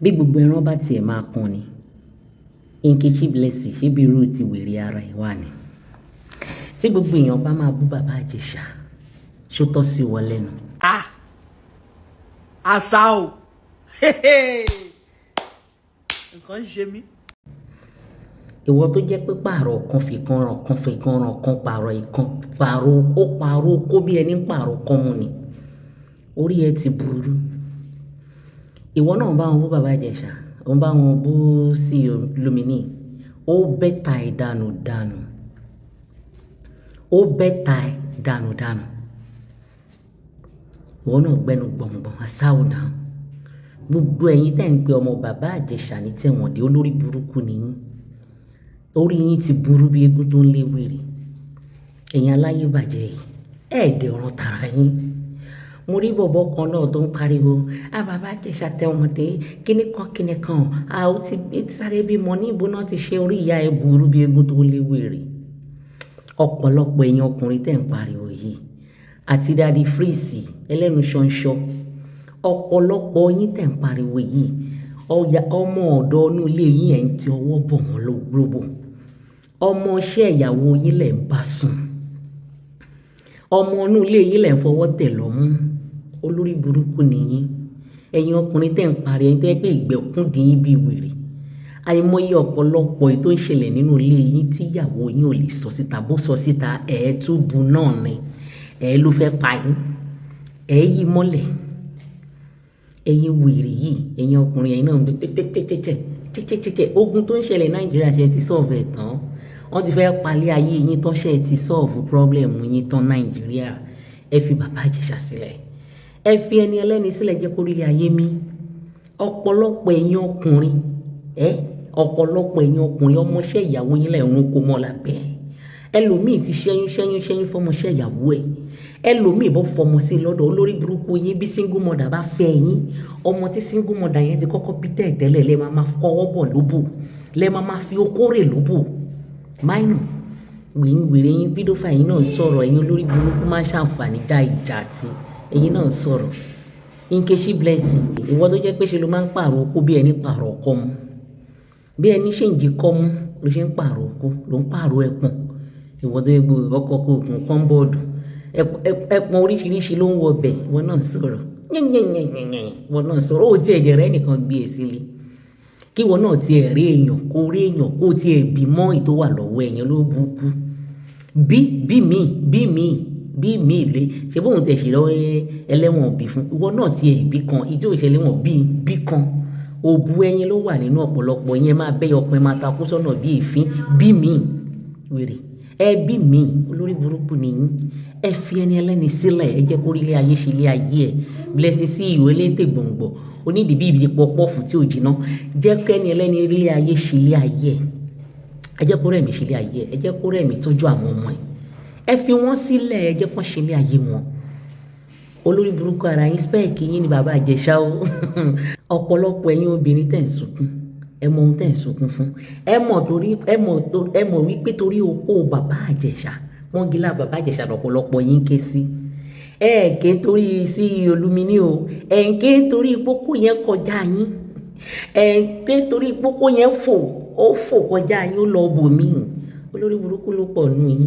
bí gbogbo ẹran bá tiẹ̀ máa kan ni Nkechi Blessing ṣé bí irú ti wèrè ara ẹ̀ wà ni tí gbogbo èèyàn bá máa bú bàbá Ìjẹ̀ṣà ṣó tọ́ sí wọ lẹ́nu. Àṣà o nǹkan ń ṣe mí. Ìwọ tó jẹ́ pé pààrọ̀ kan fi kan ràn kan fi kan ràn kan pààrọ̀ ìkan pààrọ̀ kó bí ẹni pààrọ̀ kan mu ni orí ẹ ti burú. Ìwọ náà bá wọn bú bàbá Ìjẹ̀ṣà ó bá wọn bú sí Lumini ó bẹ́ta ẹ̀ dànù ó bẹ́ta ẹ̀ dànù ìwọ náà gbẹnu gbọ̀ngbọ̀n asáwò náà gbogbo ẹ̀yin tẹ́ ń pe ọmọ bàbá Ìjẹ̀ṣà ní tẹ̀wọ̀n dé olórí burúkú nìyí orí yín ti burú bí eégún tó ń lé wèrè ẹ̀yin aláyé bàjẹ́ yìí ẹ̀ẹ́dẹ̀ ọ̀ràn tààrà yín mo rí bọ̀bọ̀ kan náà tó ń pariwo bàbá Ìjẹ̀ṣà tẹ̀wọ̀n dé kíní kan ó ti sáré bímọ ní ìbò náà ti ṣe orí ìyá ẹ̀ burú bí eégún tó ń lé wèrè ọ̀pọ̀lọpọ̀ ẹ̀yin ọkùnrin tẹ́ ń pariwo yìí àti Daddy Freeze ẹlẹ́nu ṣanṣọ ọ̀pọ̀lọpọ̀ yín tẹ̀ ń pariwo yìí ọmọ ọ̀dọ́ inú ilé yín ẹ̀ ń ti ọwọ́ bọ̀ wọ́n lóbò ọmọ iṣẹ́ ìyàwó yín lẹ̀ ń bá sùn ọmọ inú ilé yín lẹ̀ ń fọwọ́ tẹ̀ lọ́mú olórí burúkú nìyí ẹ̀yin ọkùnrin tẹ̀ ń pariwo ẹ̀yin tẹ́ pé ìgbẹ́kùn dín yín bíi wèrè àìmọye ọ̀pọ̀lọpọ̀ èyí tó ń ṣẹlẹ̀ nínú ilé yín tí ìyàwó yín ò lè sọ síta bó sọ síta túbú náà ni ló fẹ́ pa yín yí mọ́lẹ̀ ẹ̀yin wèrè yìí ẹ̀yin ọkùnrin ẹ̀yin náà ń gbé tẹ́tẹ́tẹ́tẹ́ ogun tó ń ṣẹlẹ̀ Nàìjíríà ṣe ti sọ̀ọ̀fù ẹ̀ tán wọ́n ti fẹ́ palẹ̀ ayé yín tán ṣe ti sọ̀ọ̀fù pọ́blẹ́mù yín tán Nàìjíríà ẹ fi bàbá Ìjẹ̀ṣà sílẹ̀ ẹ fi ẹni ẹlẹ́ni sílẹ̀ jẹ́ kó rílẹ̀ ayé mi ọ̀pọ̀lọpọ̀ ẹ̀yin ọkùnrin ọmọọṣẹ́ ìyàwó yín lẹ̀ ń kó mọ́ lábẹ́ ẹlòmíì ti ṣẹ́yún fọmọṣẹ́ ìyàwó ẹ̀ ẹlòmíì bọ́ fọmọ sí lọ́dọ̀ olórí burúkú yín bí single mother bá fẹ́ yín ọmọ tí single mother yẹn ti kọ́kọ́ bí tẹ́lẹ̀ lẹ́ẹ̀ máa kọ́wọ́ bọ̀ lóbò lẹ́ẹ̀ máa fi okórè lóbò máìnù wèrè yín bídófà yín náà sọ̀rọ̀ ẹ̀yin olórí burúkú máa ṣàǹfààní já ìjà àti ẹ̀yin náà sọ̀rọ̀ Nkechi Blessing ìwọ tó jẹ́ pé ṣe ló máa ń pààrọ̀ okó bí ẹni pààrọ̀ ọkọ mu bí ẹni ṣe ń jí kọ́ mú ló ṣe ń pààrọ̀ okó ló ń pààrọ̀ ẹpọ̀n ìwọ tó yẹ gbogbo ọkọ̀ kòkùn kọ́ńbọ́ọ̀dù ẹpọ̀n oríṣiríṣi ló ń wọ bẹ̀ ìwọ náà sọ̀rọ̀ ìwọ náà sọ̀rọ̀ ó tiẹ̀ jẹ̀rẹ́ nìkan gbé e sílé kí ìwọ náà tiẹ̀ rí èèyàn kó tiẹ̀ bí mọ́ ìtó wà lọ́wọ́ ẹ̀yàn ló burúkú bí mi lé ṣe bóun tẹ̀ ṣe lọ́wọ́ ẹlẹ́wọ̀n òbí fún ìwọ náà tiẹ̀ bí kan ìtí òṣèléwọ̀n bí kan òbu ẹyin ló wà nínú ọ̀pọ̀lọpọ̀ yẹn máa bẹ́yọ ọpin máa takú sọ́nà bí èéfín bí mi wèrè bí mi olórí burúkú nìyí ẹ fi ẹni ẹlẹ́ni sílẹ̀ ẹ jẹ́ kó rí ilé ayé ṣe ilé ayé ẹ Blessing sí ìwé létè gbòǹgbò onídìí bí ibi pọpọ́ọ̀fù tí ò jiná jẹ́ kẹ́ni ẹlẹ́ni rí ilé ayé ṣe ilé ayé ẹ jẹ́ kó rẹ̀mí ṣe ilé ayé ẹ jẹ́ kó rẹ̀mí tọ́jú àwọn ọmọ ẹ fi wọ́n sílẹ̀ ẹ jẹ́ kó ṣe ilé ayé wọn olórí burúkú ara yín spẹ́ẹ̀kì yín ni bàbá Ìjẹ̀ṣà o ọ̀pọ̀lọpọ̀ ẹ̀yin obìnrin tẹ̀ ń sunkún ẹ mọ ohun tẹ̀ ń sunkún fún ẹ mọ̀ wípé torí okó bàbá Ìjẹ̀ṣà wọ́n gílà bàbá Ìjẹ̀ṣà lọ́pọ̀lọpọ̀ yín ké sí ké torí sí Olúminí o ké torí pópó yẹn kọjá yín ké torí pópó yẹn fò kọjá yín ó lọ bòmíì olórí burúkú ló pọ̀ nù yín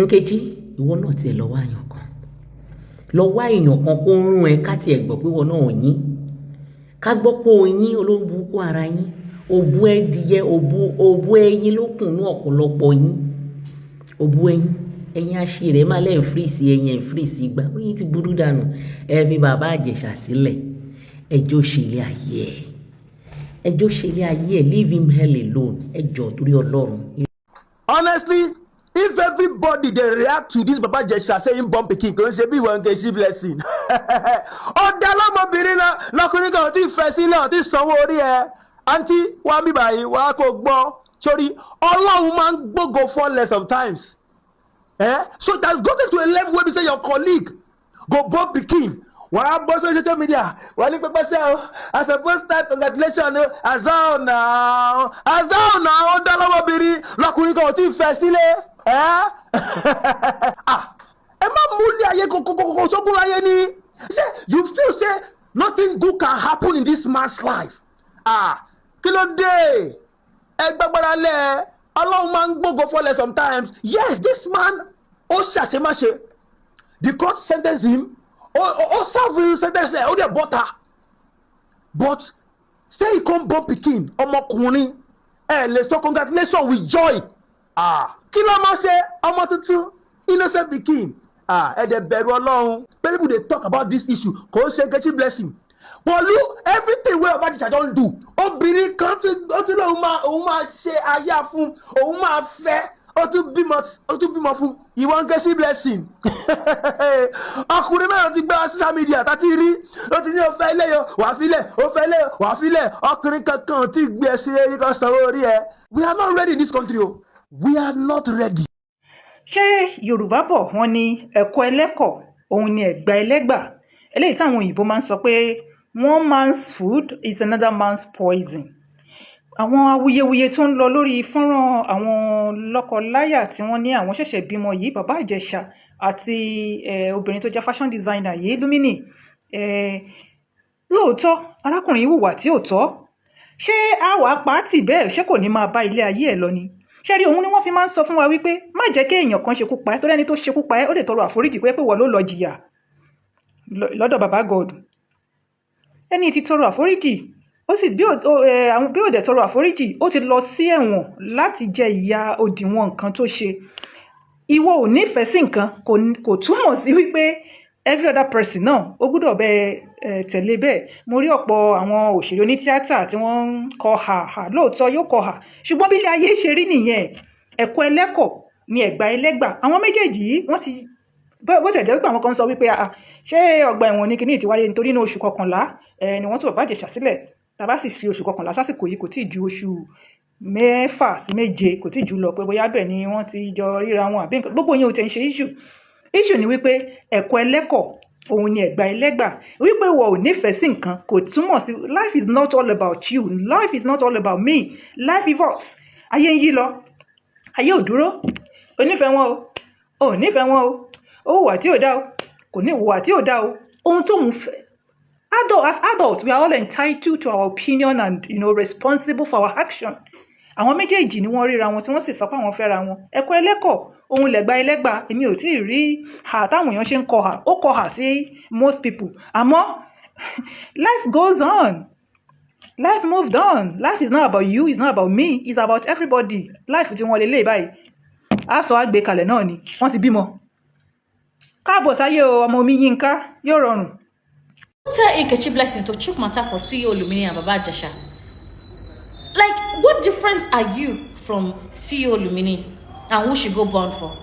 Nkechi ìwọ náà tiẹ̀ lọ wá àyàn kan lọ wá èèyàn kan kó ń rún ẹ ká tiẹ̀ gbọ́ pé wọn náà ò yín ká gbọ́ pé ò yín olóńgbò ara yín òbú ẹdìyẹ òbú ẹyin ló kùn ní ọ̀pọ̀lọpọ̀ yín òbú ẹyin àṣírí ẹ má lẹ́yìn fírìsì ẹyin ẹ̀ fírìsì gbà oyin ti burú dànù ẹ fi bàbá Ìjẹ̀ṣà sílẹ̀ ẹjọ́ ṣẹlẹ̀ ayé ẹ leave him hell alone ẹjọ́ torí Ọlọ́run. Honestly, if everybody dey react to this Baba Ìjẹ̀ṣà saying born pikin kò ń ṣe bí ìwọ Nkechi Blessing ọ̀dà lọ́mọbìnrin náà lọkùnrin kan tí fẹ́ sí náà tí sanwó orí ẹ̀ àǹtí wàá bí báyìí wàá kó gbọ́ sórí Ọlọ́run máa ń gbógo fọ́lẹ̀ sometimes so that's gotten to a level where be say your colleague go born pikin wàá bọ́ sórí social media wàá ní pẹ́pẹ́ sẹ́ o as a first time congratulations azao náà ọ̀dà lọ́mọbìnrin lọkùnrin kan tí fẹ́ sílé ẹ má mú ilé ayé kókó sógun ayé ni say you feel say nothing good can happen in this man's life. Kí ló dé? Ẹ gbàgbára lẹ̀, Ọlọ́run máa ń gbógo fọ́lẹ̀ sometimes. Yes, this man, ó ṣàṣemáṣe. The court sentenced him. Serve sentence ẹ̀, ó dẹ̀ bọ́ta. But say he come born pikin, ọmọkùnrin, lè sọ congratulations with joy. Kí ló máa ṣe ọmọ tuntun? Innocent pikin. Ẹ̀dẹ̀ bẹ̀rù Ọlọ́run. People dey talk about this issue. Kò ṣe Nkechi Blessing. But look, everything wey Baba Ijesha don do, obìnrin kan ó ti lọ òun máa ṣe aya fún, òun máa fẹ́, ó tún bímọ fún ìwọ Nkechi Blessing. Ọkùnrin mẹ́rin ti gbé social media tàti rí, ó ti ní o fẹ́ ilé yọ, wàá filẹ̀, o fẹ́ ilé yọ, wàá filẹ̀, ọkùnrin kankan ti gbé ẹ sí eré kan sanwó orí ẹ. We are not ready in this country o. We are not ready. Ṣé Yorùbá bọ̀ wọ́n ní ẹ̀kọ́ ẹlẹ́kọ̀ òun ni ẹ̀gbà ẹlẹ́gbà, eléyìí táwọn òyìnbó máa ń sọ pé one man's food is another man's poison. Àwọn awuyewuye tó ń lọ lórí fọ́nrán àwọn lọ́kọláya tí wọ́n ní àwọn ṣẹ̀ṣẹ̀ bímọ yìí, Bàbá Ìjẹ̀ṣà àti obìnrin tó jẹ́ fashion designer yìí, Lumini, lóòótọ́ arákùnrin yìí hùwà tí ò tọ́. Ṣé àwa pàtì bẹ́ẹ̀ ṣé kò ní máa bá ilé ayé ẹ̀ lọ ni? Ṣé rí òun ni wọ́n fi máa ń sọ fún wa wípé má jẹ́ kí èèyàn kan ṣekú pa ẹ́, torí ẹni tó ṣekú pa ẹ́ ó lè tọrọ àforíjì pé wọ́n ló lọ jìyà lọ́dọ̀ bàbá God. Ẹni tí tọrọ àforíjì ó sì bí ó dẹ̀ tọrọ àforíjì ó ti lọ sí ẹ̀wọ̀n láti jẹ ìyà òdìwọ̀n nǹkan tó ṣe. Ìwọ ò nífẹ̀ẹ́ sí nǹkan kò túmọ̀ sí wípé every other person náà ó gbọ́dọ̀ tẹ̀lé bẹ́ẹ̀. Mo rí ọ̀pọ̀ àwọn òṣèré onítíátà tí wọ́n ń kọ hà lóòótọ́ yóò kọ hà, ṣùgbọ́n bí ilé ayé ṣe rí nìyẹn. Ẹ̀kọ́ ẹlẹ́kọ̀ ni ẹ̀gbà ẹlẹ́gbà. Àwọn méjèèjì yìí wọ́n ti bó tẹ̀ jẹ́ wípé àwọn kan sọ wípé ṣé ọgbà ẹ̀wọ̀n ni kìíní ti wáyé nítorí ní oṣù kọkànlá ni wọ́n tún Bàbá Ìjẹ̀ṣà sílẹ̀. Tàbá sì fi oṣù kọkànlá sásìkò yìí kò tí ì ju oṣù 6 sí 7 kò tí ì jù lọ, pé bóyá bẹ́ẹ̀ ni wọ́n ti jọ ríra wọn àbí nǹkan. Gbogbo yẹn ò tẹ̀ ń ṣe issue ni wípé ẹ̀kọ́ ẹlẹ́kọ̀ òun ni ẹ̀gbà ẹlẹ́gbà. Wípé wọ́n ò nífẹ̀ẹ́ sí nǹkan kò túmọ̀ sí life is not all about you, life is not all about me, life evolves. Ayé ń yí lọ, ayé ò dúró. Onífẹ̀ẹ́ wọn o, ò nífẹ̀ẹ́ wọn o, ó hùwà tí ò dá o, kò ní hùwà tí ò dá o. Ohun tó ń fẹ́. As adults, we are all entitled to our opinion and, responsible for our action. Àwọn méjèèjì ni wọ́n ríra wọn tí wọ́n sì sọ pé àwọn fẹ́ra wọn. Ẹ̀kọ́ ẹlẹ́kọ̀ òun lẹ̀gbà ẹlẹ́gbà. Èmi ò tí ì rí hà táwọn èèyàn ṣe ń kọ hà. Ó kọ hà sí most people. Àmọ́ life goes on. Life moved on. Life is not about you, it's not about me, it's about everybody. Life tí wọ́n lè lé báyìí. A sọ àgbékalẹ̀ náà ni. Wọ́n ti bímọ. Káàbọ̀ sáyé o, ọmọ mi Yínká, yóò rọrùn. Tell Nkechi Blessing to chook matter for CEO Lumini and Baba Ijesha. Like, what difference are you from CEO Lumini and who she go born for?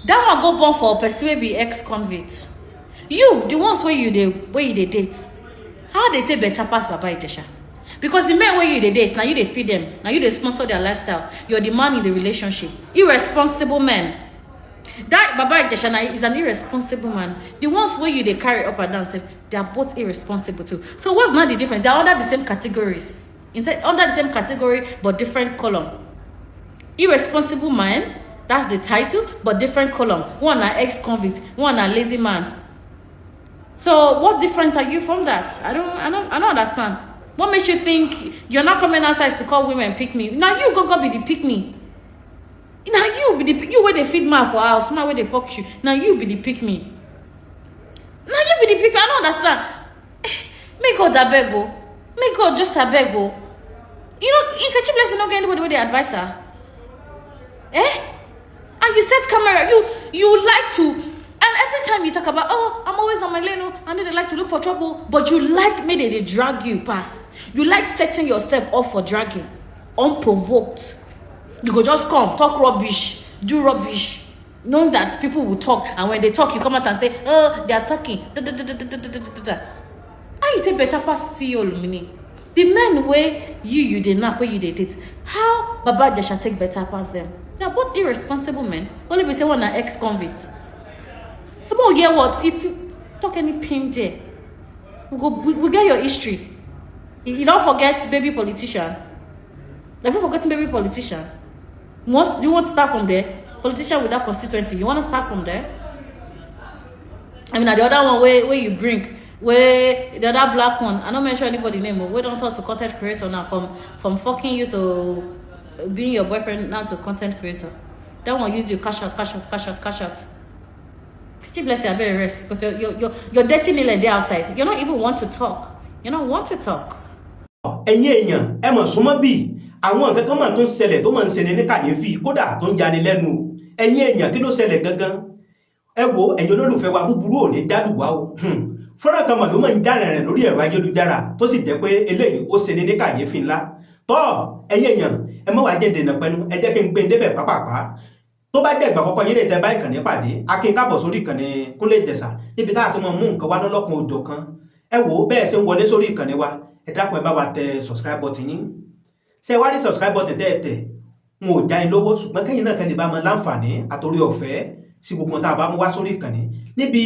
That one go born for a person wey be ex-convict. You, the ones where you dey date, how they take better pass Baba Ijesha? Because the men where you dey date, now you dey feed them, now you dey sponsor their lifestyle. You're the man in the relationship. Irresponsible men. That Baba Ijesha is an irresponsible man. The ones where you they carry up and down, they are both irresponsible too. So what's not the difference? They are under the same categories. Instead, under the same category, but different column. Irresponsible man, that's the title, but different column. One are ex-convict, one are lazy man. So what difference are you from that? I don't understand. What makes you think you're not coming outside to call women pick me? Now you go be the pick me. Now you be the you where they feed man for house, man where they fuck you. Now you be the pick me. Now you be the pick me. I don't understand. Make God a beg go. Make God just a beg go. Nkechi Blessing not get anybody with the advisor. And you set camera. You like to, and every time you talk about, I'm always on my lane. I know they like to look for trouble, but you like me they drag you past. You like setting yourself up for dragging, unprovoked. You go just come, talk rubbish, do rubbish, knowing that people will talk, and when they talk, you come out and say, they are talking. How you take better pass CEO Lumini? The men where you did not, where you did it. How Baba Ijesha take better pass them? They are both irresponsible men. Only we say one are ex-convict. Some will get what? If you talk any pimp there, we get your history. You don't forget baby politician. Have you forgotten baby politician? You want to start from there? Politician without constituency. You want to start from there? I mean, the other one where you bring Where the other black one, I don't mention anybody name, but we don't talk to content creator now from fucking you to being your boyfriend now to content creator. That one use you cash out. Kechi Blessing, I better rest because you're dating Nile there outside. You don't even want to talk. You don't want to talk. ẹ̀yin èèyàn ẹ mọ̀ súnmọ́ bí àwọn nǹkan kan máa tó ń ṣẹlẹ̀ tó máa ń ṣẹlẹ̀ ní kàyéfì kódà tó ń jani lẹ́nu ẹ̀yin èèyàn kí ló ṣẹlẹ̀ gangan ẹ wo ẹ̀yin olólùfẹ́ wa búburú ò ní jálùwá o fọ́nrán kan mà ló máa ń jáde rẹ̀ lórí ẹ̀rọ ayélujára tó sì jẹ́ pé eléyìí ó ṣe ní kàyéfì ńlá tọ́ ẹ̀yin èèyàn ẹ mọ̀ wá jẹ́ dènà pẹ́nu ẹ jẹ́ kí n gbé ń débẹ̀ pápápá tó bá jẹ́ ìgbà kọ́kọ́ yín lè tẹ́ bá ìkànnì pàdé akin kábọ̀ sórí ìkànnì Kúnlé Ìjẹ̀ṣà níbi tá a ti mọ̀ mú nǹkan wá lọ́lọ́kan òjò kan ẹ wò bẹ́ẹ̀ ṣe ń wọlé sórí ìkànnì wa ẹ dákun ẹ bá wa tẹ subscribe button yín ṣé wá ní subscribe button tẹ́ẹ̀tẹ̀ wọn ò já yín lówó ṣùgbọ́n kẹ́yìn náà kẹ́lẹ̀ bá mọ láǹfààní àtòrí ọ̀fẹ́ sí gbogbo tá a bá mú wá sórí ìkànnì níbi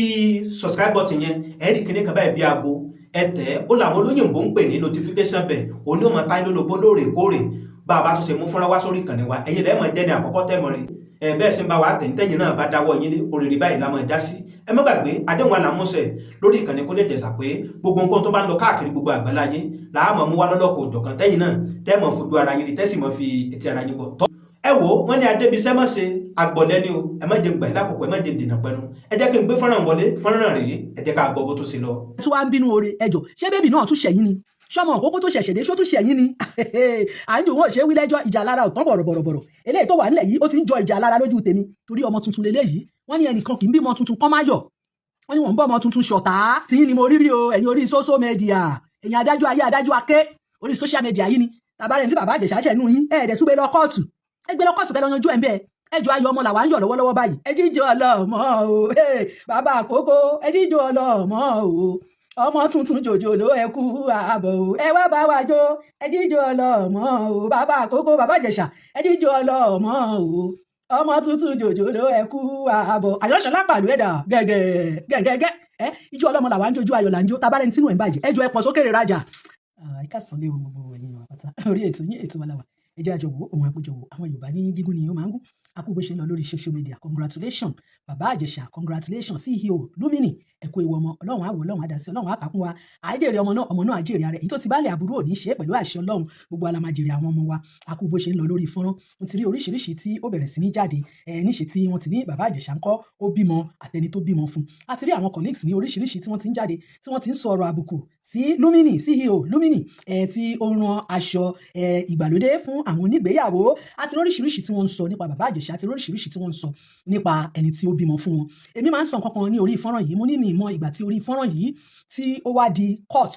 subscribe button yẹn ẹ rí kíní kan báyìí bí aago ẹ tẹ̀ ó làwọn olóyìnbó ń pè ní notification bell òní ò mọ táyé lólobó lóòrèkóòrè bá a bá tún ṣe mú fúnra wá sórí ìkànnì wa ẹ̀yin lẹ́ẹ̀mọ̀ jẹ́ ní àkọ́kọ́ tẹ́mọ̀ rí bẹ́ẹ̀ sì ń bá wa tẹ̀yìn náà bá dáwọ́ yín lé òrèrè báyìí la máa já sí ẹ má gbàgbé àdéhùn alámúṣẹ lórí ìkànnì Kúnlé Ìjẹ̀ṣà pé gbogbo nǹkan tó bá ń lọ káàkiri gbogbo àgbáláyé làá mú wá lọ́lọ́kọ̀ òjọ̀kan tẹ́yìn náà tẹ́ mọ̀ fojú ara yín rí tẹ́sì mọ̀ fi etí ara yín bọ̀. ẹ wo wọn ní adébísẹ́ mọ̀ ṣe agbọ̀lẹ́ ni o ẹ má jẹ gbà lákòókò ẹ má jẹ dènà pẹ́nu ẹ jẹ́ kí n gbé fọ́nrán wọlé fọ́nrán rèé ẹ jẹ́ ká gbọ́ bó tó ṣe lọ. tí wàá ń bínú oore ẹjọ ṣé bébì náà tún ṣẹyìn ni sọmọ òkókó tó ṣẹ̀ṣẹ̀ dé ṣó tún ṣẹyìn ni àyíjò wọn ò ṣe wí lẹ́jọ́ ìjà lára ọ̀tán bọ̀rọ̀bọ̀rọ̀ eléyìí tó wà nílẹ̀ yìí ó ti ń jọ ìjà lára lójú tèmi torí ọmọ tuntun lélẹ́yìí wọ́n ní ẹnìkan kì í bímọ tuntun kọ́ máa yọ̀ wọ́n ní wọ́n ń bọ́ ọmọ tuntun ṣọ̀tá tí ní mo rírí o ẹ̀yin orí social media ẹ̀yin adájọ́ ayé adájọ́ aké orí social media yìí ni tàbárẹ̀ tí bàbá Ìjẹ̀ṣà ṣẹ̀ nù yín ẹ̀ẹ́dẹ̀ tún gbé lọ kóòtù ẹ gbé lọ kóòtù kẹ́ lọ yanjú ẹ̀ ń bẹ́ẹ̀ ẹjọ́ ayọ̀ ọmọ làwa ń yọ̀ lọ́wọ́lọ́wọ́ báyìí ẹ jíjọ ọlọ́mọ o bàbá àkókò ẹ jíjọ ọlọ́mọ o ọmọ tuntun jòjòló ẹ kú àbọ̀ o ẹ wá bá wa jó ẹ jíjọ ọlọ́mọ o bàbá àkókò bàbá Ìjẹ̀ṣà ẹ jíjọ ọlọ́mọ o ọmọ tuntun jòjòló ẹ kú àbọ̀ àyọ̀ṣọ́ lápàlú ẹ̀dà gẹ́gẹ́gẹ́ ijó ọlọ́mọ làwa ń jójú ayọ̀ là ń jó tabarẹ́ ní sínú ẹ̀ ń bàjẹ́ ẹjọ́ ẹ pọ̀ sókèrè rajà ìkàsán lé gbogbo ẹ̀yìn àpáta orí ètò yín ètò wa làwà ẹjẹ́ àjọwò òun àpéjọwò àwọn Yorùbá ní gígùn ni ó máa ń gùn akú bó ṣe ń lọ lórí social media congratulations bàbá Ìjẹ̀ṣà congratulations CEO Lumini ẹ̀kọ́ ìwọ ọmọ ọlọ́run àwọ̀ ọlọ́run àdásí ọlọ́run àkàkùn wa àìjèrè ọmọ náà àjèrè rẹ̀ èyí tó ti bá lè àbúrò ò ní ṣe pẹ̀lú àṣẹ ọlọ́run gbogbo alamajèrè àwọn ọmọ wa akú bó ṣe ń lọ lórí fọ́nrán mo ti rí oríṣiríṣi tí ó bẹ̀rẹ̀ sí ní jáde níṣe tí wọ́n ti ní bàbá Ìjẹ̀ṣà ńkọ́ ó bímọ àtẹni tó bímọ fún a ti rí àwọn colleagues ní oríṣiríṣi tí wọ́n ti ń jáde tí wọ́n ti ń sọ̀rọ̀ àbùkù sí Lumini CEO Lumini tí ó ran aṣọ ìgbàlódé fún àwọn onígbéyàwó àti oríṣiríṣi tí wọ́n ń sọ nípa bàbá Ìjẹ̀ṣà àti oríṣiríṣi tí wọ́n ń sọ nípa ẹni tí ó bímọ fún wọn èmi máa ń sọ nǹkan kan ní orí fọ́nrán yìí mo ní mi mọ ìgbà tí orí fọ́nrán yìí tí ó wá di court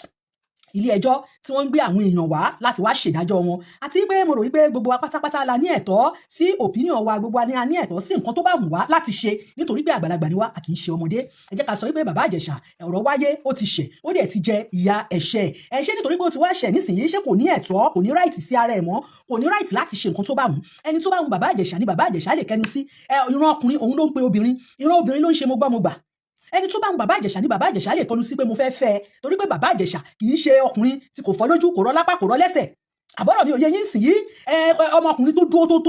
ilé ẹjọ́ tí wọ́n ń gbé àwọn èèyàn wá láti wá ṣèdájọ́ wọn àti pé mo rò wípé gbogbo wa pátápátá la ní ẹ̀tọ́ sí opinion wa gbogbo wa ni a ní ẹ̀tọ́ sí nǹkan tó bá wù wá láti ṣe nítorí pé àgbàlagbà ni wá a kì í ṣe ọmọdé ẹ jẹ́ ká sọ wípé bàbá Ìjẹ̀ṣà ọ̀rọ̀ wáyé ó ti ṣẹ̀ ó dẹ̀ ti jẹ ìyà ẹ̀ṣẹ̀ ẹ̀ ṣé nítorí pé ó ti wá ṣẹ̀ nísìnyí ṣé kò ní ẹ̀tọ́ kò ní right sí ara ẹ̀ mọ́ kò ní right láti ṣe nǹkan tó bá wù ẹni tó bá wù bàbá Ìjẹ̀ṣà ni bàbá Ìjẹ̀ṣà lè kẹnu sí ìran ọkùnrin òun ló ń pe obìnrin ìran obìnrin ló ń ṣe mo gbọ́ mo gbà ẹni tó bá ń bàbá Ìjẹ̀ṣà ní bàbá Ìjẹ̀ṣà lè kọnu sí pé mo fẹ́ fẹ́ torí pé bàbá Ìjẹ̀ṣà kì í ṣe ọkùnrin tí kò fọ́ lójú kò rọ́ lápá kò rọ́ lẹ́sẹ̀ àbọ̀rọ̀ mi ò yẹ yín sí ọmọkùnrin tó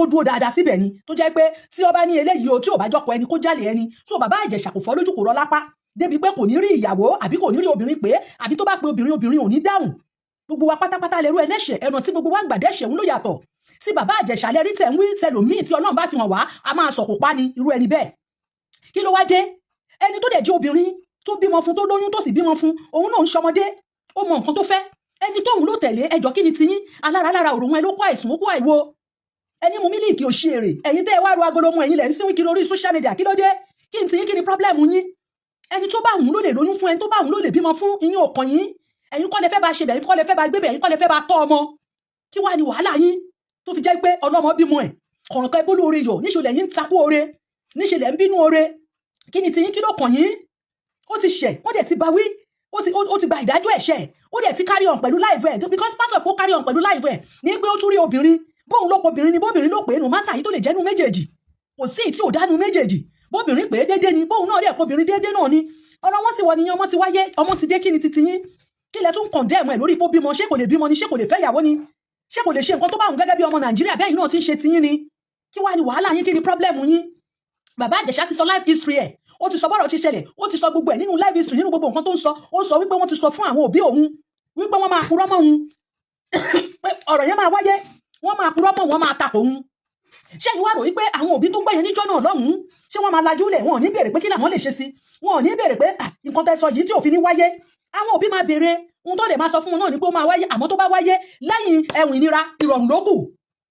dúró dáadáa síbẹ̀ ni tó jẹ́ pé tí ó bá ní eléyìí o tí ò bá jọkọ ẹni kó jálè ẹni so bàbá Ìjẹ̀ṣà kò fọ́ lójú kò rọ́ lápá débi pé kò ní rí ìyàwó àbí kò ní rí obìnrin pé àbí tó bá pe obìnrin ò ní dáhùn gbogbo wa pátápátá lẹ́rú ẹlẹ́ṣẹ̀ ẹ̀nà tí gbogbo wa ń gbàdẹ́ṣẹ̀ ń ló yàtọ̀ sí bàbá Ìjẹ̀ṣà lẹ́rí tẹ̀ ń wí tẹlòmíì tí Ọlọ́run bá fi hàn wá a máa sọ̀kò pa ni irú ẹni bẹ́ẹ̀ kí ló wá dé ẹni tó dẹ̀ jẹ́ obìnrin tó bímọ fún tó lóyún tó sì bímọ fún òun náà ń ṣọmọdé ó mọ nǹkan tó fẹ́ ẹni tóun ló tẹ̀lé ẹjọ́ kí ni tiyín alára òrùn ẹ ló kó àìsàn ó kó àìwo ẹni mu mílíìkì òṣèré ẹ̀yin tẹ́ ẹ wá ru agolo mu ẹ̀yin lẹ̀ ń sínwí kiri orí social media kí ló dé kí n tiyín kí ni problem yín ẹni tó bá wùn ló lè lóyún fún ẹni tó bá wùn ló lè bímọ fún ìyín ọkàn yín ẹ̀yin kọ́ lẹ fẹ́ bá ṣe bẹ̀ ẹ̀yin kọ́ lẹ fẹ́ bá gbé bẹ̀ ẹ̀yin kọ́ lẹ fẹ́ bá tọ́ ọmọ kí wàá ní wàhálà yín tó fi jẹ́ pé ọlọ́mọ bímọ ẹ̀ kọ̀ọ̀kan ebó lóore yọ̀ níṣẹ́ lẹ̀ yín ń takú oore níṣẹ́ lẹ̀ ń bínú oore kí ni tiyín kí ló kàn yín ó ti ṣẹ̀ wọ́n dẹ̀ ti bá wí ó ti gba ìdájọ́ ẹ̀ṣẹ̀ ó dẹ̀ ti carry on pẹ̀lú life ẹ̀ because part of ó carry on pẹ̀lú life ẹ̀ ní pé ó tún rí obìnrin bóun ló pọ̀ obìnrin ni bóbìnrin ló pè é no matter yìí tó lè jẹ́nu méjèèjì kò sí ìtí ò dánu méjèèjì bóbìnrin pè é déédéé ni bóun náà dẹ̀ pọ̀ obìnrin déédéé náà ni ọ̀rọ̀ wọn sì wọ nìyẹn ọmọ ti wáyé ọmọ ti dé kí ni titi yín kí lẹ tún condemn ẹ̀ lórí ipò bímọ ṣé kò lè bímọ ni ṣé kò lè fẹ́ ìyàwó ni ṣé kò lè ṣe nǹkan tó bá wùn gẹ́gẹ́ bí ọmọ Nàìjíríà bẹ́ẹ̀ náà ti ń ṣe tiyín ni kí wàá ní wàhálà yín kí ni problem yín bàbá Ìjẹ̀ṣà ti sọ life history ẹ̀ ó ó ti sọ bọ́rọ̀ ti ṣẹlẹ̀ ó ti sọ gbogbo ẹ̀ nínú live history nínú gbogbo nǹkan tó ń sọ ó sọ wípé wọ́n ti sọ fún àwọn òbí òun wípé wọ́n máa purọ́ mọ́ òun pé ọ̀rọ̀ yẹn máa wáyé wọ́n máa purọ́ mọ́ wọn máa takò òun ṣé ìwà rò wípé àwọn òbí tó gbẹ̀yìn níjọ́ náà lọ́hùn-ún ṣé wọ́n máa lajú lẹ̀ wọn ò ní béèrè pé kí làwọn lè ṣe sí wọn ò ní béèrè pé nǹkan tẹ́ sọ yìí tí òfin ní wáyé àwọn òbí máa béèrè ohun tó dẹ̀ máa sọ fún wọn náà ni pé ó máa wáyé àmọ́ tó bá wáyé lẹ́yìn ẹ̀wọ̀n ìnira ìrọ̀rùn ló kù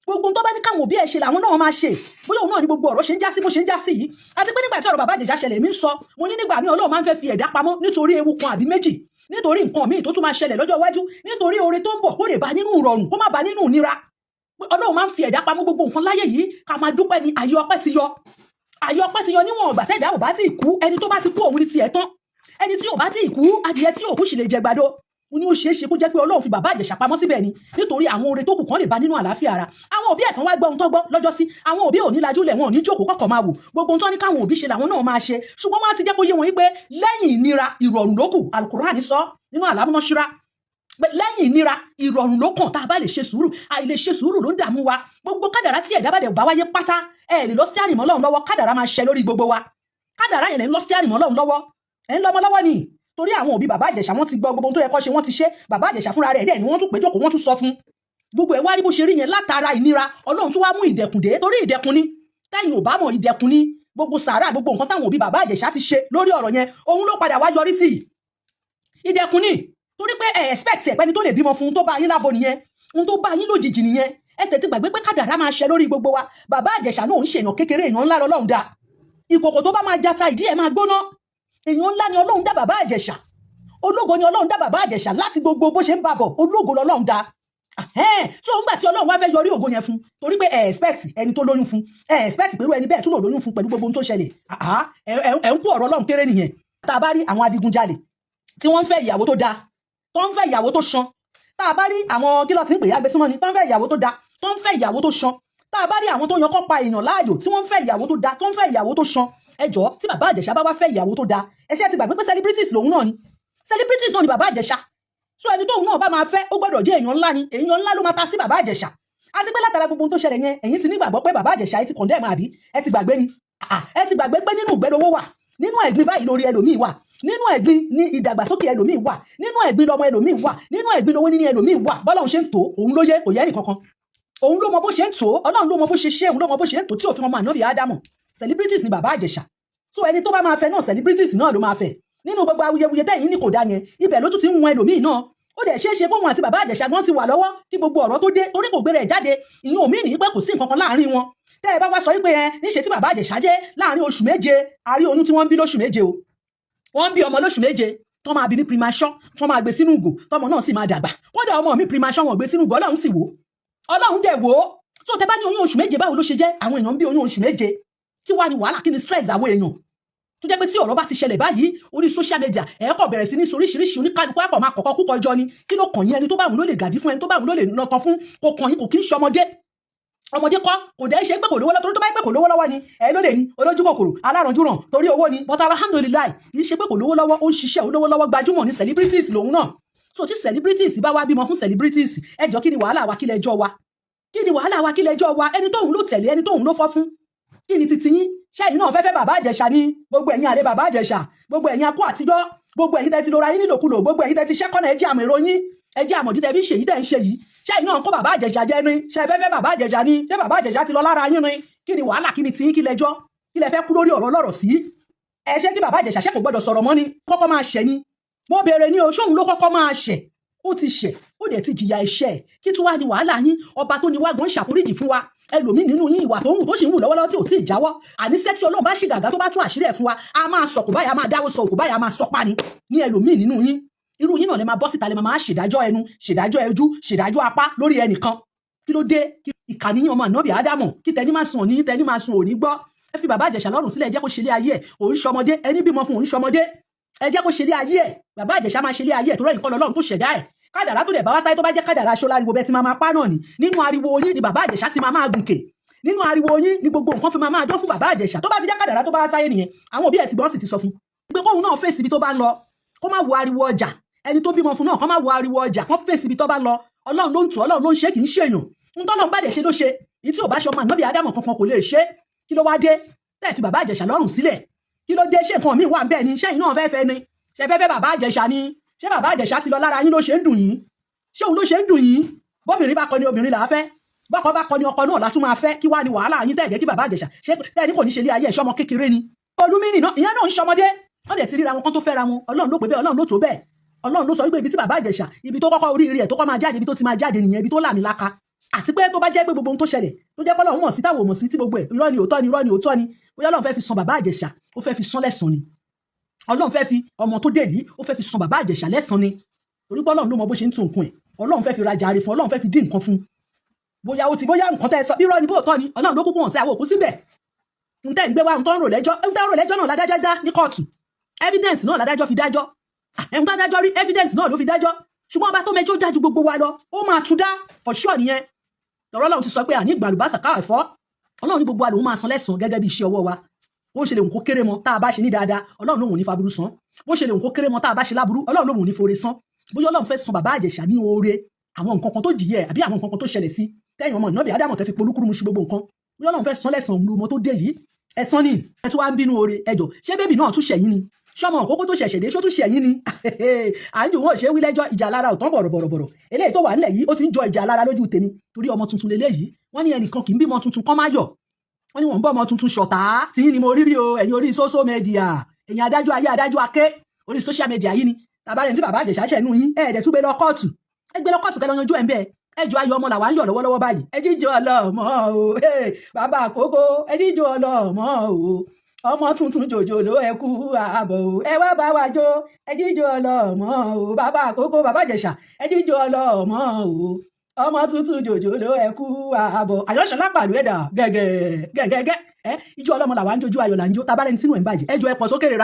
gbogbo tó bá ní káwọn òbí ẹ̀ ṣe làwọn náà máa ṣe bóyá òun náà ni gbogbo ọ̀rọ̀ ṣe ń já sí bó ṣe ń já sí yìí àti pé nígbà tí ọ̀rọ̀ bàbá Ìjẹ̀ṣà ṣẹlẹ̀ mi ń sọ mo ní nígbà míì Ọlọ́run máa ń fẹ́ fi ẹ̀dá pamọ́ nítorí ewu kan àbí méjì nítorí nǹkan míì tó tún máa ṣẹlẹ̀ lọ́jọ́ iwájú nítorí oore tó ń bọ̀ kó lè bá nínú ìrọ̀rùn kó má bá nínú ìnira Ọlọ́run máa ń fi ẹ̀dá pamọ́ gbogbo nǹkan láyé yìí ká máa dúpẹ́ ni àyè ọpẹ́ ti yọ níwọ̀n ìgbà tẹ́ẹ̀dá ò bá tí ì kú ẹni tó bá ti kú òun ní tiẹ̀ tán ẹni tí ò bá tí ì kú adìyẹ tí òkú sì lè jẹ gbàdo ní ó ṣeé ṣe kó jẹ́ pé Ọlọ́run fi bàbá Ìjẹ̀ṣà pamọ́ síbẹ̀ ni nítorí àwọn oore tó kù kan lè bá nínú àlàáfíà ara àwọn òbí ẹ̀kan wá gbọ́ ohun tó gbọ́ lọ́jọ́ sí àwọn òbí ò ní lajúlẹ̀ wọn ò ní jókòó kọ́kọ́ máa wò gbogbo ohun tó ní káwọn òbí ṣe làwọn náà máa ṣe ṣùgbọ́n wọ́n á ti jẹ́ kó yé wọn wípé lẹ́yìn ìnira ìrọ̀rùn ló kù Al-Qur'an sọ nínú Al-Munashira lẹ́yìn ìnira ìrọ̀rùn ló kàn tá a bá lè ṣe sùúrù àìlè ṣe sùúrù ló ń dààmú wa gbogbo kádàrá tí ẹ̀dá bá dẹ̀ bá wáyé pátá ẹ̀ lè lọ sí àrìmọ́ Ọlọ́run lọ́wọ́ kádàrá máa ṣẹ lórí gbogbo wa kádàrá yẹn lè ń lọ sí àrìmọ́ Ọlọ́run lọ́wọ́ ẹ̀ ń lọ́mọ lọ́wọ́ ni torí àwọn òbí bàbá Ìjẹ̀ṣà wọ́n ti gbọ́ gbogbo tó yẹ kó ṣe wọ́n ti ṣe bàbá Ìjẹ̀ṣà fúnra rẹ̀ dẹ̀ ni wọ́n tún pé jókòó wọ́n tún sọ fún gbogbo ẹ̀ wá rí bó ṣe rí yẹn látara ìnira Ọlọ́run tún wá mú ìdẹ̀kùn dé torí ìdẹ̀kùn ni tẹ́yìn ò bá mọ̀ ìdẹ̀kùn ni gbogbo sàárà gbogbo nǹkan táwọn òbí bàbá Ìjẹ̀ṣà ti ṣe lórí ọ̀rọ̀ yẹn òun ló padà wá yọrí sí ìdẹ̀kùn ni torí pé ẹ expect ẹ̀pẹ́ni tó lè bímọ fún un tó bá yín lábo nìyẹn ohun tó bá yín lójijì nìyẹn ẹ tẹ̀tí gbàgbé pé kádàrá máa ṣẹ lórí gbogbo wa bàbá Ìjẹ̀ṣà náà ń ṣe èèyàn kékeré èèyàn ńlá lọ́lọ́run dá ìkòkò tó bá máa jata ìdí ẹ̀ máa gbóná èèyàn ńlá ni Ọlọ́run dá bàbá Ìjẹ̀ṣà ológo ni Ọlọ́run dá bàbá Ìjẹ̀ṣà láti gbogbo bó ṣe ń bàbọ̀ ológo lọ́lọ́run dá so ńgbà tí Ọlọ́run wá fẹ́ yọrí ògo yẹn fún torí pé ẹ expect ẹni tó lóyún fún ẹ expect pẹ̀lú ẹni bẹ́ẹ̀ tún lò lóyún fún pẹ̀lú gbogbo ohun tó ṣẹlẹ̀ ẹ ń kó ọ̀rọ̀ Ọlọ́run kéré nìyẹn tá a bá rí àwọn adigunjalè tí wọ́n ń fẹ́ ìyàwó tó dáa tó ń fẹ́ ìyàwó tó ṣan tá a bá rí àwọn kí ló ti ń pè é agbésùnmọ̀ni tó ń fẹ́ ìyàwó tó dáa tó ń fẹ́ ìyàwó tó ṣan tá a bá rí àwọn tó yan kán pa èèyàn láàyò tí wọ́n ń fẹ́ ìyàwó tó dáa tó ń fẹ́ ìyàwó tó ṣan ẹ jọ̀ọ́ tí bàbá Ìjẹ̀ṣà bá wá fẹ́ ìyàwó tó dáa ẹ ṣe ti gbàgbé pé celebrities lòun náà ni celebrities náà ni bàbá Ìjẹ̀ṣà so ẹni tóun náà bá máa fẹ́ ó gbọ́dọ̀ jẹ́ èèyàn ńlá ni èèyàn ńlá ló máa ta sí bàbá Ìjẹ̀ṣà àti pé látara gbogbo ohun tó ṣẹlẹ̀ yẹn ẹ̀yin ti nígbàgbọ́ pé bàbá Ìjẹ̀ṣà ẹ ti condemn àbí ẹ ti gbàgbé ni ẹ ti gbàgbé pé nínú ìgbẹ́ lówó wà nínú ẹ̀gbin báyìí lórí ẹlòmíì wà nínú ẹ̀gbin ní ìdàgbàsókè ẹlòmíì wà nínú ẹ̀gbin lọmọ ẹlòmíì wà nínú ẹ̀gbin lówó níní ẹlòmíì wà bọ́lọ́run ṣe ń tó òun ló yẹ kò yẹ nìkankan òun ló mọ bó ṣe ń tó Ọlọ́run ló mọ bó ṣe ṣe òun ló mọ bó ṣe ń tó tí òfin ọmọ ànábì Ádámù celebrities ni bàbá Ìjẹ̀ṣà so ẹni tó bá máa fẹ́ náà celebrities náà ló máa fẹ́ nínú gbogbo awuyewuye tẹ́yìn ní kò dá yẹn ibẹ̀ ló tún ti ń wọn ẹlòmíì náà ó dẹ̀ ṣeé ṣe kóhun àti bàbá Ìjẹ̀ṣà gan ti wà lọ́wọ́ kí gbogbo ọ̀rọ̀ tó dé torí kò gbére ẹ̀ jáde ìyẹn ò mí ní pé kò sí nǹkan kan láàrin wọn tẹ́ ẹ bá wá sọ wípé ẹ níṣe tí bàbá Ìjẹ̀ṣà jẹ́ láàrin oṣù méje àrí oyún tí wọ́n ń bí lóṣù méje o wọ́n ń bí ọmọ lóṣù méje tó máa bí ní primasure tó máa gbé sínú ìgò tọmọ náà sì máa dàgbà kódà ọmọ mi primasure wọn gbé sínú ìgò Ọlọ́run sì wò Ọlọ́run dẹ̀ wò ó tó tẹ bá ní oyún oṣù méje báwo ló ṣe jẹ́ àwọn èèyàn ń bí oyún oṣù méje kí wá ní wàhálà kí ni stress àwọn èèyàn tó jẹ́ pé tí ọ̀rọ̀ bá ti ṣẹlẹ̀ báyìí orí social media ẹ̀ẹ́kọ̀ bẹ̀rẹ̀ sí ní oríṣiríṣi oníkálukú àpọ̀ máa kọ̀kọ́ kúkọ jọ ni kí ló kàn yín ẹni tó bá wùn ló lè gàdí fún ẹni tó bá wùn ló lè nọkan fún kò kàn yín kò kí ń ṣe ọmọdé kọ́ kò dẹ́ ṣe pé kò lówó lọ́wọ́ torí tó bá yẹ pé kò lówó lọ́wọ́ ni ẹ̀ lóde ni olójú kòkòrò alárànjú ràn torí owó ni but alhamdulillah kì í ṣe pé kò lówó lọ́wọ́ ó ń ṣiṣẹ́ olówó lọ́wọ́ gbajúmọ̀ ní celebrities lòun náà so tí celebrities bá wá bímọ fún celebrities ẹ jọ kí ni wàhálà wa kí lẹjọ́ wa kí ni wàhálà wa kí lẹjọ́ wa ẹni tóun ló tẹ̀lé ẹni tóun ló fọ́ fún kí ni titi yín ṣẹ́yìn náà fẹ́fẹ́ bàbá Ìjẹ̀ṣà ni gbogbo ẹ̀yin àlè bàbá Ìjẹ̀ṣà gbogbo ẹ̀yin akó àtijọ́ gbogbo ẹ̀yin tẹ́tí lora yín nílòkulò gbogbo ẹ̀yin tẹ́tí ṣẹ́kọ́nà ẹ̀jẹ̀ àmọ̀ èrò yín ẹ̀jẹ̀ àmọ̀dí tẹ́ fi ṣe yìí tẹ́ ń ṣe yìí ṣẹ́yìn náà ń kó bàbá Ìjẹ̀ṣà jẹ ni ṣe fẹ́fẹ́ bàbá Ìjẹ̀ṣà ni ṣé bàbá Ìjẹ̀ṣà ti lọ lára yín ni kí ni wàhálà kí ni tiyín kí lẹjọ́ kí lẹ fẹ́ kú lórí ọ̀rọ̀ lọ́rọ̀ sí ẹ ṣé kí bàbá Ìjẹ̀ṣà ṣe kò gbọ́dọ̀ sọ̀rọ̀ mọ́ ni kọ́kọ́ máa ṣẹ̀ ni mo béèrè ní o ṣóhun ló kọ́kọ́ máa ṣẹ̀ ó ti ṣẹ̀ ó dẹ̀ ti jìyà ẹ̀ṣẹ̀ kí tún wá ní wàhálà yín ọba tó ní wá gbọ́n ṣàforíjì fún wa ẹlòmíì nínú yín ìwà tó ń wù tó sì ń wù lọ́wọ́lọ́wọ́ tí ò tí ì jáwọ́ àníṣe tí Ọlọ́run bá ṣì gàgá tó bá tún àṣírí ẹ̀ fún wa a máa sọ̀kò báyìí a máa dáwọ́ sọ̀kò báyìí a máa sọ́pá ni ní ẹlòmíì nínú yín irú yín náà lè máa bọ́ síta lè máa ṣèdájọ́ ẹnu ṣèdájọ́ ẹjú ṣèdájọ́ apá lórí ẹnìkan kí ló dé ìkànnì yín ọmọ ànábì Ádámù kí tẹni máa sùn òní tẹni máa sùn òní gbọ́ ẹ fi bàbá Ìjẹ̀ṣà lọ́rùn sílẹ̀ ẹ jẹ́ kó ṣe ilé ayé ẹ̀ òun ṣọmọdé ẹni bímọ fún òun ṣọmọdé ẹ jẹ́ kó ṣe ilé ayé ẹ̀ bàbá Ìjẹ̀ṣà máa ṣe ilé ayé ẹ̀ tó rẹ̀ nǹkan lọ́rùn tó ṣẹ̀dá ẹ̀ kádàrá tó dẹ̀ bá wá sáyé tó bá jẹ́ kádàrá aṣọ láriwo bẹ́ẹ̀ ti máa pa náà ni nínú ariwo yín ni bàbá Ìjẹ̀ṣà ti máa gùnkè nínú ariwo yín ni gbogbo nǹkan fi máa dán fún bàbá Ìjẹ̀ṣà tó bá ti jẹ́ kádàrá tó bá wá sáyé nìyẹn àwọn òbí ẹ̀ ti gbọ́n sì ti sọ fún pé kóhun náà fèsì ibi tó bá ń lọ kó má wo ariwo ọjà ẹni tó bímọ fún náà kó má wo ariwo ọjà kó fèsì ibi tó bá ń lọ Ọlọ́run ló ń tù Ọlọ́run ló ń ṣe kì í ṣe èèyàn ń tọ́lọ́run bá dẹ̀ ṣe ló ṣe èyí tí ò bá ṣe ọmọ ànábì Ádámù kankan kò lè ṣe kí ló wá dé tẹ́ fi bàbá Ìjẹ̀ṣà lọ́rùn sílẹ̀ kí ló dé ṣé nǹkan mi wà ń bẹ́ẹ̀ ni ṣẹ́yìn náà fẹ́ ni ṣe fẹ́ bàbá àjẹsà ni ṣé bàbá àjẹsà ti lọ lára yín ló ṣe ń dùn yín ṣé òun ló ṣe ń dùn yín bóbìnrin bá kọ ni obìnrin là á fẹ́ bọ́kọ bá kọ ni ọkọ náà látún máa fẹ́ kí wá ní wàhálà yín tẹ̀ jẹ́ kí bàbá àjẹsà ṣé bẹ́ẹ̀ ni kò ní ṣe ilé ayé ẹ̀ṣọ́ ọmọ kékeré ni olúmínì náà ìyẹn náà ń ṣọmọdé wọ́n dẹ̀ ti ríra wọn kán tó fẹ́ra wọn ọlọ́run ló pè bẹ́ẹ̀ ọlọ́run ló tó bẹ́ẹ̀ ọlọ́run ló sọ wípé ibi tí bàbá àjẹsà ibi tó kọ́kọ́ oríire ẹ̀ tó kọ́ máa jáde ibi tó ti máa jáde nìyẹn ibi tó làmì láka àti pé tó bá jẹ́ pé gbogbo ohun tó ṣẹlẹ̀ tó jẹ́ pọ́lọ́run mọ̀ sí táwọn ò mọ̀ sí tí gbogbo ẹ̀ irọ́ ni òótọ́ ni irọ́ ni òótọ́ ni bóyá ọlọ́run fẹ́ fi san bàbá àjẹsà ó fẹ́ fi san lẹ́san ni ọlọ́run fẹ́ fi ọmọ tó dé yìí ó fẹ́ fi san bàbá àjẹsà lẹ́san ni torí pé ọlọ́run ló mọ bó ṣe ń tún nǹkan ẹ̀ ọlọ́run fẹ́ fi rajà àrè fún ọlọ́run fẹ́ fi dín nǹkan fún bóyá nǹkan tẹ́ ẹ sọ irọ́ ni bóòtọ́ ni ọlọ́run ló kúkú hàn sí àwọn òkú síbẹ̀ ń tẹ́ ń gbé wa ń tọ́ ń rò lẹ́jọ́ náà ládájọ́ dá ní kóòtù evidence náà ládájọ́ fi dájọ́ ẹ̀hún tádájọ́ rí evidence náà ló fi dájọ́ ṣùgbọ́n ọba tó mẹjọ́ dájú gbogbo wa lọ ó máa tún dá for sure nìyẹn tọ̀rọ̀ ọlọ́run ti sọ pé àní ìgbàlùbásà káwà ẹ̀fọ́ ọlọ́run ní gbogbo wa lòun máa san lẹ́san gẹ́gẹ́ bí iṣẹ́ ọwọ́ wa bó ṣe lè hùn kó kéré mọ́ tá a bá ṣe ní dáadáa ọlọ́run lòun ò ní faburú san bó ṣe lè hùn kó kéré mọ́ tá a bá ṣe láburú ọlọ́run lòun ò ní fore san bóyá ọlọ́run fẹ́ san bàbá àjẹsà ní oore àwọn nǹkan kan tó jìyẹ àbí àwọn nǹkan kan tó ṣẹlẹ̀ sí tẹ́yìn ọmọ ìnábì ádámọ̀ tẹ́ fi polúkúrú mu ṣu gbogbo nǹkan bóyá ọlọ́run fẹ́ san lẹ́san òun lọmọ tó dé yìí ẹ̀san ni ẹ tún wá ń bínú oore ẹjọ́ ṣé bébì náà tún ṣẹ̀yìn ni ṣọmọ òkókó tó ṣẹ̀ṣẹ̀ dé ṣó tún ṣẹ̀yìn ni àǹjù wọn ò ṣe wí lẹ́jọ́ ìjà lára ò tán bọ̀rọ̀bọ̀rọ̀ eléyìí tó wà nílẹ̀ yìí ó ti ń jọ ìjà lára lójú tèmi torí ọmọ tuntun leléyìí wọ́n ní ẹnìkan kì í bímọ tuntun kán má yọ̀ wọ́n ní wọ́n ń bọ́ ọmọ tuntun ṣọ̀tá tí ní mo rírí o ẹ̀yin orí social media ẹ̀yin adájọ́ ayé adájọ́ aké orí social media yìí ni tàbárẹ̀ ní bàbá àjẹsà ṣẹ̀ nù yín ẹ̀ẹ́dẹ̀ tún gbé lọ kóòtù ẹ gbé lọ kóòtù kẹ́ lọ yanjú ẹ̀ ń bẹ́ẹ̀ ẹjọ́ ayọ̀ ọmọ làwa ń yọ̀ lọ́wọ́lọ́wọ́ báyìí ẹ jíjọ ọlọ́mọ o bàbá àkókò ẹ jíjọ ọlọ́mọ o ọmọ tuntun jòjòló ẹ kú àbọ̀ o ẹ wá bá wa jó ẹ jíjọ ọlọ́mọ o bàbá àkókò bàbá àjẹsà ẹ jíjọ ọlọ́mọ o ọmọ tuntun jòjòló ẹ kú àbọ̀ àyọ̀ṣọ́ lápàlú ẹ̀dà gẹ́gẹ́gẹ́ ìjọ ọlọ́mọ làwa ń jojú ayọ̀ là ń jó tabalẹ̀ ní sínú ẹ̀ ń bàjẹ́ ẹjọ́ ẹ pọ̀ sókèrè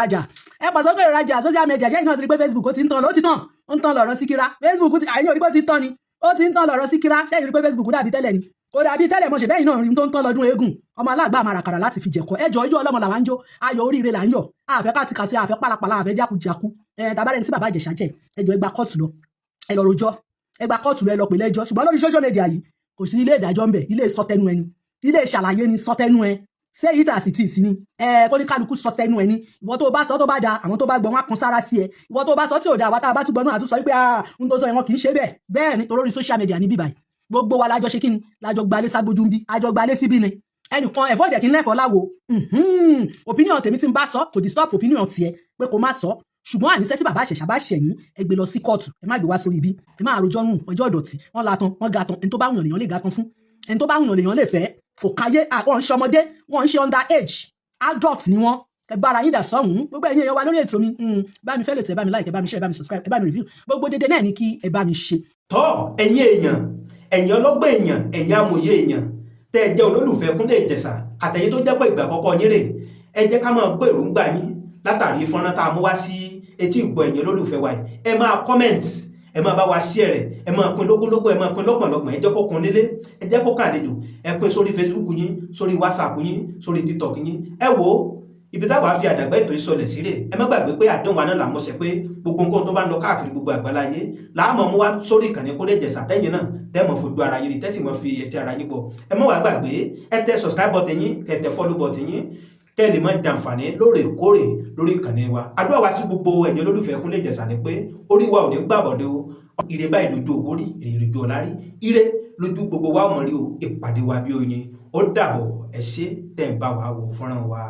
rajà social media ṣẹ́yìn náà ti rí pé Facebook ó ti ń tán ó ti tán ó ń tán lọ́rọ̀ síkírá Facebook àyè orí pé ó ti tán ni ó ti ń tán lọ́rọ̀ síkírá ṣẹ́yìn rí pé Facebook dàbí tẹ́lẹ̀ ni kò dàbí tẹ́lẹ̀ mọ̀ ṣe bẹ́ẹ̀ náà rí tó ń tán lọ́dún eégún ọmọ aláàgbà àmàràkàrà láti fi jẹ̀kọ́ ẹjọ́ ìjọ ọlọ́mọ làwa ń jó ayọ̀ oríire là ń yọ̀ àfẹ́ kàtìkàtì àfẹ́ pálapàla àfẹ́ jákujàku tabalẹ̀ ní sí bàbá àjẹsà jẹ́ ẹjọ́ ẹgbà kóòtù lọ ẹ lọ rojọ́ ẹgbà kóòtù lọ ẹ lọ pè lẹ́jọ́ ṣùgbọ́n lórí social media yìí kò sí ilé ìdájọ́ ń bẹ̀ ilé sọtẹnu ẹni ilé ìṣàlàyé ni sọtẹnu ẹ ṣé yìí tà sí tì sí ni kó ní kálukú sọtẹnu ẹni ìwọ tó bá sọ tó bá da àwọn tó bá gbọ́ wọn kan sára sí ẹ ìwọ tó bá sọ tí ò da àwa tá a bá tún gbọ́ náà àtúnṣọ pé n tó sọ yẹn wọn kì í ṣe bẹ́ẹ̀ ni torí social media ní bíbáyìí gbogbo wa lájọ ṣe kí ni lájọ gbalé ságbójú ń bí àjọ gbalé síbí ni ẹnìkan ẹ̀fọ́ ìdẹ̀kí ń lẹ́fọ̀ọ́ láwo opinion tèmi ti ń bá sọ kò disturb opinion tiẹ̀ pé kò má sọ ṣùgbọ́n àníṣẹ́ tí bàbá àṣẹ̀ṣà bá ṣẹ̀yìn ẹ gbé lọ sí kóòtù ẹ má gbé wá sórí ibi ẹ má àròjọ nù ọjọ́ ìdọ̀tí wọ́n la tán wọ́n ga tán ẹni tó bá wùyàn lèèyàn lè ga tán fún ẹni tó bá wùyàn lèèyàn lè fẹ́ fòkáyé àwọn ń ṣọmọdé wọ́n ń ṣe under age adult ni wọ́n ẹ bára yín dà sọ́hùn gbogbo ẹ̀yin èèyàn wa lórí ètò mi bá mi fẹ́ lè tẹ̀ bá mi like ẹ bá mi share ẹ bá mi subscribe ẹ bá mi review gbogbo dédé náà ní kí ẹ bá mi ṣe. tọ́ ẹ̀yin èèyàn ẹ̀yin ọlọ́gbọ́n èèyàn ẹ̀yin amòye èèyàn tẹ́ ẹ jẹ́ olólùfẹ́ Kúnlé Ìjẹ̀ṣà àtẹ̀yin tó jẹ́ pé ìgbà àkọ́kọ́ yín rè ẹ jẹ́ ká máa gbọ́ èròǹgbà yín látàrí fọ́nrán tá a mú wá sí etí ìgbọ́ ẹ̀yin olólùfẹ́ wa yìí ẹ máa comment ẹ máa bá wa share rẹ̀ ẹ máa pín lógúnlógún ẹ máa pín lọ́gbọ̀nlọ́gbọ̀n ẹ jẹ́ kó kun nílé ẹ jẹ́ kó kàn àlejò ẹ pín sórí Facebook yín sórí WhatsApp yín sórí TikTok yín ẹ wò ó ibi táwa fi àdàgbà ètò ìsọlẹ̀ sílẹ̀ ẹ má gbàgbé pé àdéhùn wa náà là mọ̀ ṣe pé gbogbo nǹkan tó bá ń lọ káàkiri gbogbo àgbáláyé láàmú mú wá sórí ìkànnì Kúnlé Ìjẹ̀ṣà tẹ́yìn náà tẹ́mọ̀ fojú ara yín rí tẹ́sí mọ́ fi ẹtí ara yín gbọ́ ẹ má wàá gbàgbé ẹ tẹ subscribe button yín kẹ tẹ follow button yín kẹ lè má jàǹfààní lóòrèkóòrè lórí ìkànnì wa àdúrà wa sí gbogbo ẹ̀yin olólùfẹ́ Kúnlé Ìjẹ̀ṣà ni pé orí wa ò ní gbàbọ̀dé o ire báyìí lójú ògbórí ire lójú ọ̀lárí ire lójú gbogbo wa ò mọ̀ rí o ìpàdé wa bí oyin ó dàbọ̀ ẹ ṣé tẹ́ ń bá wa wò fọ́nrán wa.